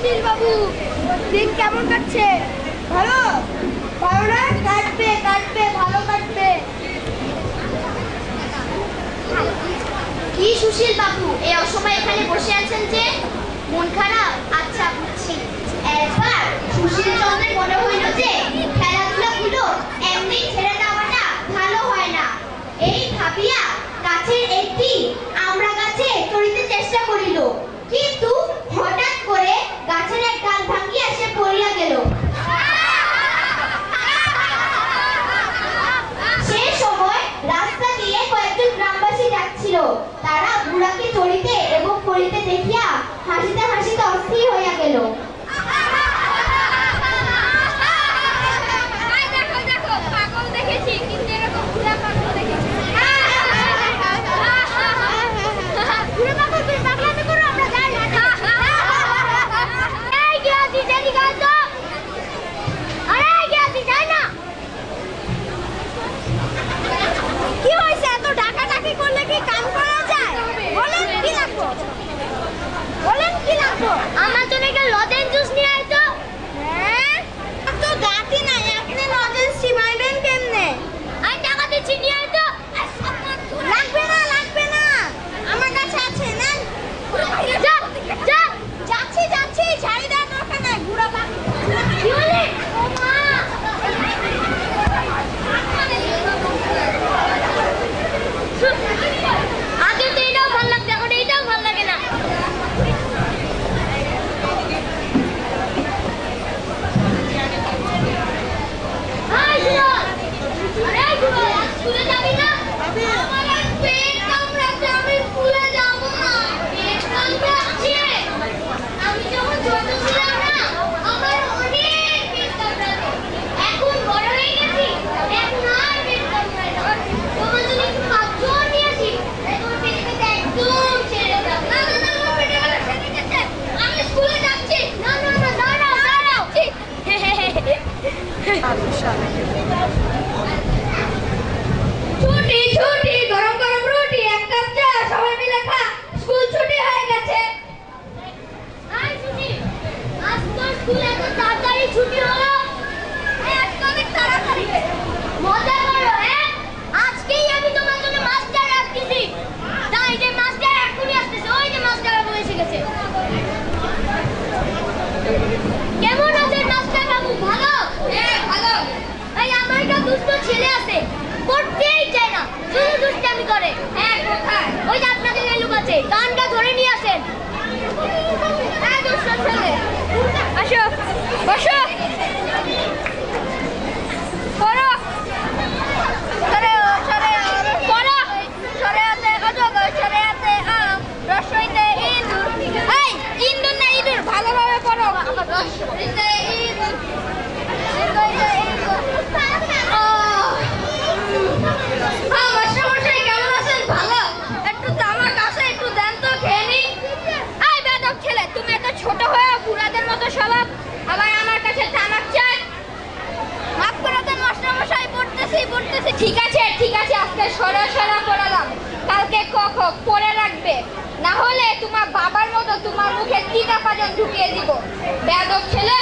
সুশীল বাবু, দিন কেমন কাটছে? ভালো? ভালো না? কাটবে কাটবে, ভালো কাটবে। কি সুশীল বাবু, এই অসময় এখানে বসে আছেন যে? মন খারাপ? আচ্ছা বুঝছি। একবার সুশীল চন্দ্রের মনে হইল যে খেলাধুলা গুলো এমনি ছেড়ে দেওয়াটা ভালো হয় না। এই ভাবিয়া গাছের একটি আমড়া গাছে চড়িতে চেষ্টা করিল, কিন্তু হঠাৎ করে গাছের এক ডাল ভাঙিয়া সে পড়িয়া গেল। সে সময় রাস্তা দিয়ে কয়েকজন গ্রামবাসী যাচ্ছিল। তারা বুড়াকে চড়িতে এবং পড়িতে দেখিয়া হাসিতে হাসিতে অস্থির হইয়া গেল। আমার জন্য একটা লজেন্স জুস নিয়ে আয় তো। হ্যাঁ, তো দাঁতই নাই, আপনি লজেন্স চিবাইবেন কেমনে? আমি টাকা দিচ্ছি, নিয়ে আয় তো। লাগবে না, লাগবে না, আমার কাছে আছে না। যা যা। যাচ্ছি যাচ্ছি, ছাড়ি দেওয়ার দরকার নাই। বুড়া পাখি কি বলে? ও মা, আগে তো এটাও ভালো লাগতো, এখন এইটাও ভালো লাগে না। হাই সুরজ, আরে সুরজ, স্কুলে যাবি না? আমার আর পেট কামড়াচ্ছে, আমি স্কুলে যাব না। পেট কামড়াচ্ছে? আমি যখন ছোট ছিলাম না, আমার অনেক পেট কামড়াতো। এখন বড় হয়ে গেছি, এখন আর পেট কামড়ায় না। তোমার জন্য একটু পাঁচজন নিয়ে আসি, তোমার পেটে ব্যথা একদম ছেড়ে দাও। না না না, আমার পেটে ব্যথা সেরে গেছে, আমি স্কুলে যাচ্ছি। না না না, দাঁড়াও দাঁড়াও। ছুটি ছুটি, গরম গরম রুটি, এক কাপ চা, সবাই মিলে খা, স্কুল ছুটি হয়ে গেছে। হাই ছুটি, আজ তো স্কুল এত তাড়াতাড়ি ছুটি হলো? আজকে অনেক তাড়াতাড়ি। মজা করো হ্যাঁ? আজকেই আমি তোমার জন্য মাস্টার রাখতেছি। তাই যে মাস্টার এখনই আসতেছে, ওই যে মাস্টার বাবু এসে গেছে। কেমন আছেন মাস্টার বাবু? ভালো? হ্যাঁ ভালো। এই আমার একটা দুষ্ট ছেলে আছে, পড়তেই চায় না, শুধু দুষ্টামি করে। হ্যাঁ কোথায়? ওই যে আপনাদের এই লোক আছে, কানটা ধরে নিয়ে আসেন। হ্যাঁ দুষ্ট ছেলে, আসো বসো, পড়ো। সরে সরে পড়ো। সরে হাতে অজগর, সরে হাতে আম, রসইতে ইঁদুর। এই ইঁদুর না ইঁদুর, ভালোভাবে পড়ো। রসইতে ইঁদুর, রসইতে ইঁদুর। মাস্টারমশাই কেমন আছেন? ভালো। একটু আমার কাছে একটু দেন তো, খেয়ে নিই। এই বেয়াদব ছেলে, তুমি এত ছোট হয়ে বুড়াদের মতো স্বভাব, আবার আমার কাছে তামাক চাই। মাফ করে দেন মাস্টারমশাই, পড়তেছি পড়তেছি। ঠিক আছে ঠিক আছে, আজকে সরা সরা পড়ালাম, কালকে ক খ পড়ে রাখবে, না হলে তোমার বাবার মতো তোমার মুখে তিতা পাজন ঢুকিয়ে দিব। বেয়াদব ছেলে।